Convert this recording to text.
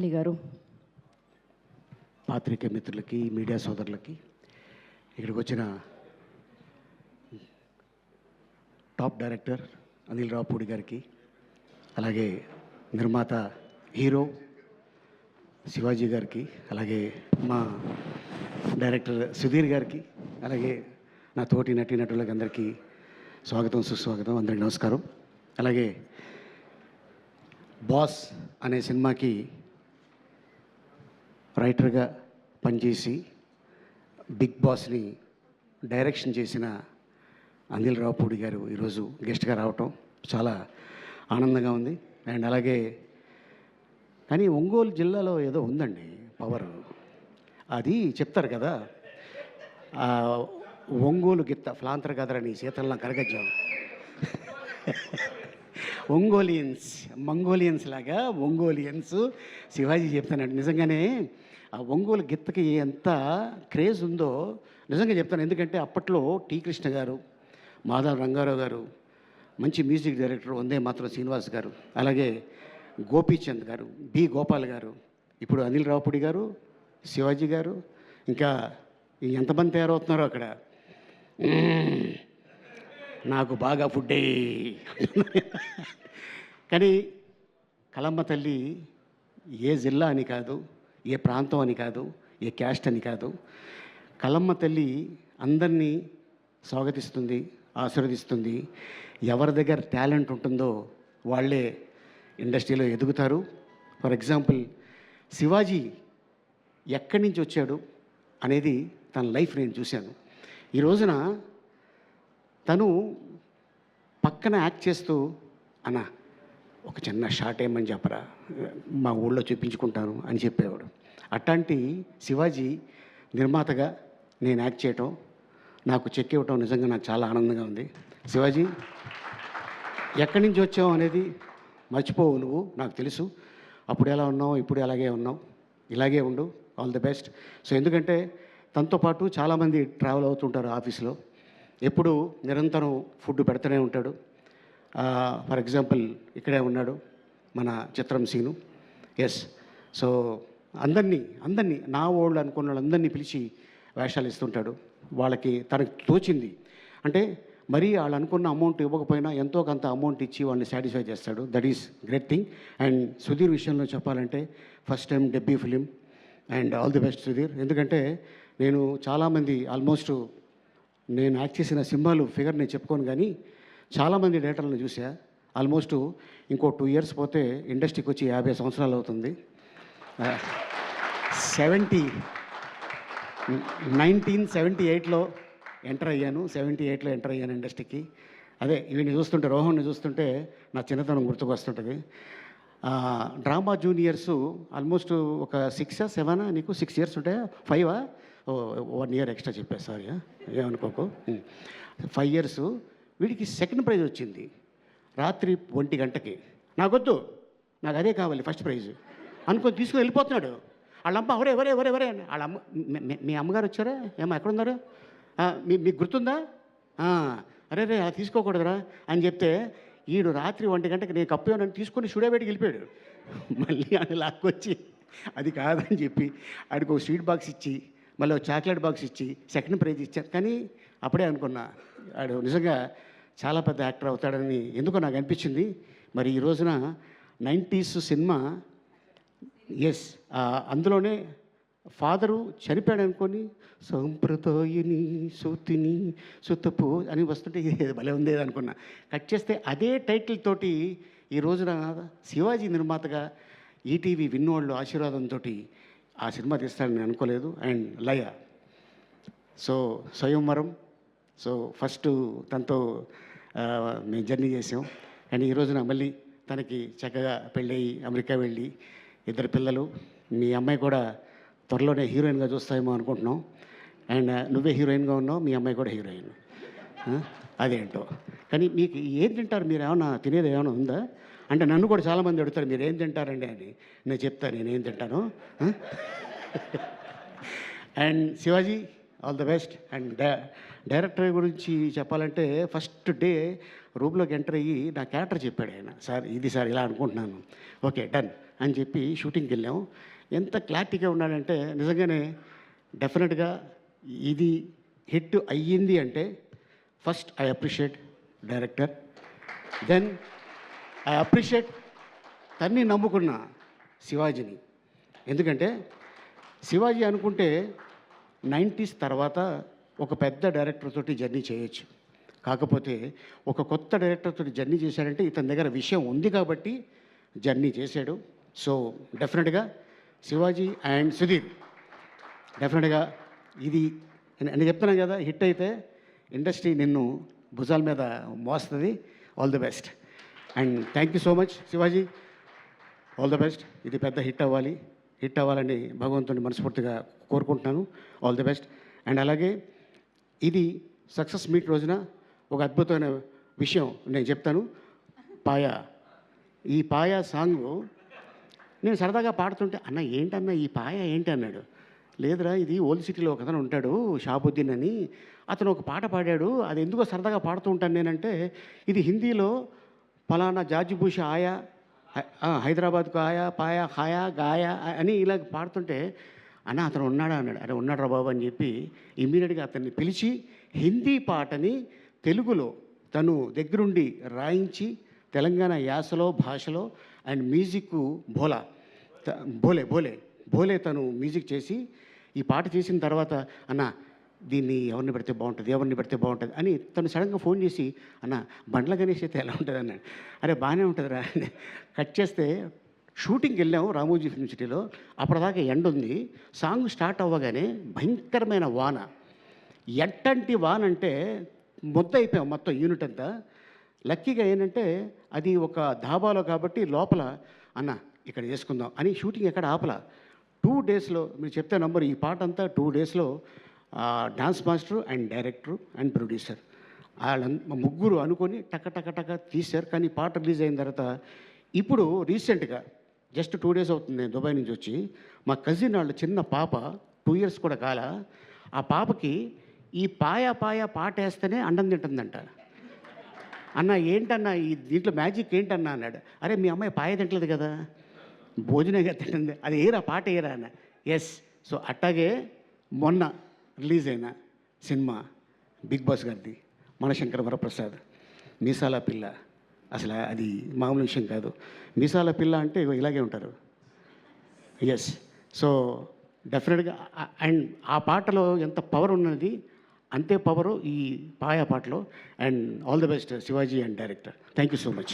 అలీ గారు, పాత్రికేయ మిత్రులకి, మీడియా సోదరులకి, ఇక్కడికి వచ్చిన టాప్ డైరెక్టర్ అనిల్ రావుపూడి గారికి, అలాగే నిర్మాత హీరో శివాజీ గారికి, అలాగే మా డైరెక్టర్ సుధీర్ గారికి, అలాగే నా తోటి నటీనటులకి అందరికీ స్వాగతం, సుస్వాగతం, అందరికీ నమస్కారం. అలాగే బాస్ అనే సినిమాకి రైటర్గా పనిచేసి బిగ్ బాస్ని డైరెక్షన్ చేసిన అనిల్ రావుపూడి గారు ఈరోజు గెస్ట్గా రావటం చాలా ఆనందంగా ఉంది. అండ్ అలాగే కానీ ఒంగోలు జిల్లాలో ఏదో ఉందండి పవర్, అది చెప్తారు కదా, ఒంగోలు గిత్త ఫ్లాంతర్ కదరని శీతల్లో కరగజ్జం, మంగోలియన్స్ లాగా ఒంగోలియన్స్ శివాజీ చెప్తానండి. నిజంగానే ఆ ఒంగోలు గిత్తకి ఎంత క్రేజ్ ఉందో నిజంగా చెప్తాను. ఎందుకంటే అప్పట్లో టి కృష్ణ గారు, మాధవ రంగారావు గారు, మంచి మ్యూజిక్ డైరెక్టర్ వందే మాత్రం శ్రీనివాస్ గారు, అలాగే గోపీచంద్ గారు, బి గోపాల్ గారు, ఇప్పుడు అనిల్ రావుపూడి గారు, శివాజీ గారు, ఇంకా ఎంతమంది తయారవుతున్నారో అక్కడ. నాకు బాగా ఫుడ్డే. కానీ కలమ్మ తల్లి ఏ జిల్లా అని కాదు, ఏ ప్రాంతం అని కాదు, ఏ క్యాస్ట్ అని కాదు, కలమ్మ తల్లి అందరినీ స్వాగతిస్తుంది, ఆశీర్వదిస్తుంది. ఎవరి దగ్గర టాలెంట్ ఉంటుందో వాళ్ళే ఇండస్ట్రీలో ఎదుగుతారు. ఫర్ ఎగ్జాంపుల్ శివాజీ ఎక్కడి నుంచి వచ్చాడు అనేది తన లైఫ్ నేను చూశాను. ఈ రోజున తను పక్కన యాక్ట్ చేస్తూ అన్న ఒక చిన్న షార్ట్ ఏమని చెప్పరా, మా ఊళ్ళో చూపించుకుంటాను అని చెప్పేవాడు. అట్లాంటి శివాజీ నిర్మాతగా నేను యాక్ట్ చేయటం, నాకు చెక్ ఇవ్వటం నిజంగా నాకు చాలా ఆనందంగా ఉంది. శివాజీ ఎక్కడి నుంచి వచ్చావు అనేది మర్చిపోవు నువ్వు, నాకు తెలుసు. అప్పుడు ఎలా ఉన్నావు, ఇప్పుడు అలాగే ఉన్నావు, ఇలాగే ఉండు, ఆల్ ది బెస్ట్. సో ఎందుకంటే తనతో పాటు చాలామంది ట్రావెల్ అవుతుంటారు ఆఫీస్లో, ఎప్పుడు నిరంతరం ఫుడ్ పెడుతూనే ఉంటాడు. ఫర్ ఎగ్జాంపుల్ ఇక్కడే ఉన్నాడు మన చిత్రం సీను. ఎస్, సో అందరినీ నా వాళ్ళు అనుకున్న వాళ్ళందరినీ పిలిచి వేషాలు ఇస్తుంటాడు. వాళ్ళకి తనకు తోచింది అంటే మరీ వాళ్ళు అనుకున్న అమౌంట్ ఇవ్వకపోయినా ఎంతో కొంత అమౌంట్ ఇచ్చి వాళ్ళని సాటిస్ఫై చేస్తాడు. That is great thing. And Sudheer విషయంలో చెప్పాలంటే first time debut film, and all the best Sudheer. ఎందుకంటే నేను చాలామంది ఆల్మోస్ట్ నేను యాక్ట్ చేసిన సినిమాలు ఫిగర్ నేను చెప్పుకోను, కానీ చాలామంది డైరెక్టర్లను చూసా. ఆల్మోస్ట్ ఇంకో 2 years పోతే ఇండస్ట్రీకి వచ్చి 50 సంవత్సరాలు అవుతుంది. 1978లో ఎంటర్ అయ్యాను. 78లో ఎంటర్ అయ్యాను ఇండస్ట్రీకి. అదే వీడిని చూస్తుంటే, రోహన్ని చూస్తుంటే నా చిన్నతనం గుర్తుకు వస్తుంటుంది. డ్రామా జూనియర్స్ ఆల్మోస్ట్ ఒక 6 or 7 నీకు 6 years ఉంటాయా, 5 1 year ఎక్స్ట్రా చెప్పా, సారీ ఏమనుకోకు. 5 years. వీడికి సెకండ్ ప్రైజ్ వచ్చింది రాత్రి 1 గంటకి. నాకొద్దు, నాకు అదే కావాలి ఫస్ట్ ప్రైజ్ అనుకొని తీసుకుని వెళ్ళిపోతున్నాడు. వాళ్ళమ్మ ఎవరే వాళ్ళ అమ్మ, మీ అమ్మగారు వచ్చారా, ఏమో ఎక్కడున్నారు, మీకు గుర్తుందా, అరే రే అలా తీసుకోకూడదురా అని చెప్తే ఈడు రాత్రి 1 గంటకి నేను కప్పు నన్ను తీసుకొని స్టూడియోబెట్టికి వెళ్ళిపోయాడు. మళ్ళీ అని లాక్కొచ్చి అది కాదని చెప్పి ఆడికి ఒక స్వీట్ బాక్స్ ఇచ్చి, మళ్ళీ ఒక చాక్లెట్ బాక్స్ ఇచ్చి సెకండ్ ప్రైజ్ ఇచ్చాను. కానీ అప్పుడే అనుకున్నా ఆడు నిజంగా చాలా పెద్ద యాక్టర్ అవుతాడని ఎందుకో నాకు అనిపించింది. మరి ఈ రోజున 90s సినిమా, ఎస్, అందులోనే ఫాదరు చనిపోయాడు అనుకొని సంప్రదాయని సూతిని సుతపు అని వస్తుంటే భలే ఉంది అనుకున్నా. కట్ చేస్తే అదే టైటిల్ తోటి ఈ రోజున శివాజీ నిర్మాతగా ఈటీవీ విన్నోళ్ళు ఆశీర్వాదంతో ఆ సినిమా తీస్తాడని నేను అనుకోలేదు. అండ్ లయ, సో స్వయంవరం, సో ఫస్ట్ తనతో మేము జర్నీ చేసాం. అండ్ ఈ రోజున మళ్ళీ తనకి చక్కగా పెళ్ళయి అమెరికా వెళ్ళి 2 పిల్లలు, మీ అమ్మాయి కూడా త్వరలోనే హీరోయిన్గా చూస్తాయేమో అనుకుంటున్నాం. అండ్ నువ్వే హీరోయిన్గా ఉన్నావు, మీ అమ్మాయి కూడా హీరోయిన్, అదేంటో. కానీ మీకు ఏం తింటారు, మీరు ఏమైనా తినేది ఏమైనా ఉందా అంటే నన్ను కూడా చాలామంది అడుగుతారు మీరు ఏం తింటారండి అని. నేను చెప్తాను నేనేం తింటాను. And Shivaji all the best. And director గురించి చెప్పాలంటే ఫస్ట్ డే రూమ్లోకి ఎంటర్ అయ్యి నా క్యారెక్టర్ చెప్పాడు ఆయన. సార్ ఇది సార్ ఇలా అనుకుంటున్నాను, ఓకే డన్ అని చెప్పి షూటింగ్కి వెళ్ళాం. ఎంత క్లారిటీగా ఉన్నాడంటే నిజంగానే డెఫినెట్గా ఇది హిట్ అయ్యింది అంటే first I appreciate director, then I appreciate తన్ని నమ్ముకున్న శివాజీని. ఎందుకంటే శివాజీ అనుకుంటే 90s తర్వాత ఒక పెద్ద డైరెక్టర్ తోటి జర్నీ చేయొచ్చు. కాకపోతే ఒక కొత్త డైరెక్టర్ తోటి జర్నీ చేశాడంటే ఇతని దగ్గర విషయం ఉంది కాబట్టి జర్నీ చేశాడు. సో డెఫినెట్గా శివాజీ అండ్ సుధీర్ డెఫినెట్గా ఇది నేను చెప్తున్నాను కదా, హిట్ అయితే ఇండస్ట్రీ నిన్ను భుజాల మీద మోస్తుంది. All the best and thank you so much Shivaji. All the best. ఇది పెద్ద హిట్ అవ్వాలని భగవంతుని మనస్ఫూర్తిగా కోరుకుంటున్నాను. All the best. అండ్ అలాగే ఇది సక్సెస్ మీట్ రోజున ఒక అద్భుతమైన విషయం నేను చెప్తాను. ఈ పాయ సాంగు నేను సరదాగా పాడుతుంటే, అన్న ఏంటన్నా ఈ పాయ ఏంటి అన్నాడు. లేదురా, ఇది ఓల్డ్ సిటీలో ఒక అతను ఉంటాడు షాబుద్దీన్ అని, అతను ఒక పాట పాడాడు, అది ఎందుకో సరదాగా పాడుతూ ఉంటాను నేనంటే, ఇది హిందీలో ఫలానా జార్జిబూష ఆయా, హైదరాబాద్కు ఆయా పాయా హాయా గాయా అని ఇలా పాడుతుంటే, అన్న అతను ఉన్నాడా అన్నాడు. అరే ఉన్నాడు రా బాబు అని చెప్పి ఇమ్మీడియట్గా అతన్ని పిలిచి హిందీ పాటని తెలుగులో తను దగ్గరుండి రాయించి తెలంగాణ యాసలో భాషలో అండ్ మ్యూజిక్ భోలే తను మ్యూజిక్ చేసి ఈ పాట చేసిన తర్వాత, అన్న దీన్ని ఎవరిని పెడితే బాగుంటుంది అని తను సడన్గా ఫోన్ చేసి, అన్న బండ్ల గణేష్ అయితే ఎలా ఉంటుంది అన్నాడు. అరే బాగానే ఉంటుందిరా. కట్ చేస్తే షూటింగ్కి వెళ్ళాము రామోజీ ఫిల్మ్ సిటీలో. అప్పటిదాకా ఎండ ఉంది. సాంగ్ స్టార్ట్ అవ్వగానే భయంకరమైన వాన. ఎట్టంటి వాన అంటే మొత్తం అయిపోయాం మొత్తం యూనిట్ అంతా. లక్కీగా ఏంటంటే అది ఒక ధాబాలో కాబట్టి లోపల, అన్న ఇక్కడ చేసుకుందాం అని షూటింగ్ ఎక్కడ ఆపల. 2 డేస్లో మీరు చెప్తే నంబర్, ఈ పాట అంతా 2 డేస్లో dance master and director and producer ముగ్గురు అనుకొని టక తీశారు. కానీ పాట రిలీజ్ అయిన తర్వాత ఇప్పుడు రీసెంట్గా జస్ట్ 2 డేస్ అవుతుంది నేను దుబాయ్ నుంచి వచ్చి, మా కజిన్ వాళ్ళ చిన్న పాప 2 ఇయర్స్ కూడా కాల, ఆ పాపకి ఈ పాయ పాట వేస్తేనే అండం తింటుందంట. అన్న ఏంటన్నా ఈ దీంట్లో మ్యాజిక్ ఏంటన్నా అన్నాడు. అరే మీ అమ్మాయి పాయ తింటలేదు కదా, భోజనంగా తింటుంది, అది ఏరా పాట ఏరా అన్న. ఎస్. సో అట్టాగే మొన్న రిలీజ్ అయిన సినిమా బిగ్ బాస్ గారిది మనశంకర వరప్రసాద్ మీసాల పిల్ల. అసలు అది మామూలు విషయం కాదు. మీసాల పిల్ల అంటే ఇలాగే ఉంటారు. ఎస్. సో డెఫినెట్గా అండ్ ఆ పాటలో ఎంత పవర్ ఉన్నది అంతే పవరు ఈ పాయ పాటలో. And all the best Shivaji and director. Thank you so much.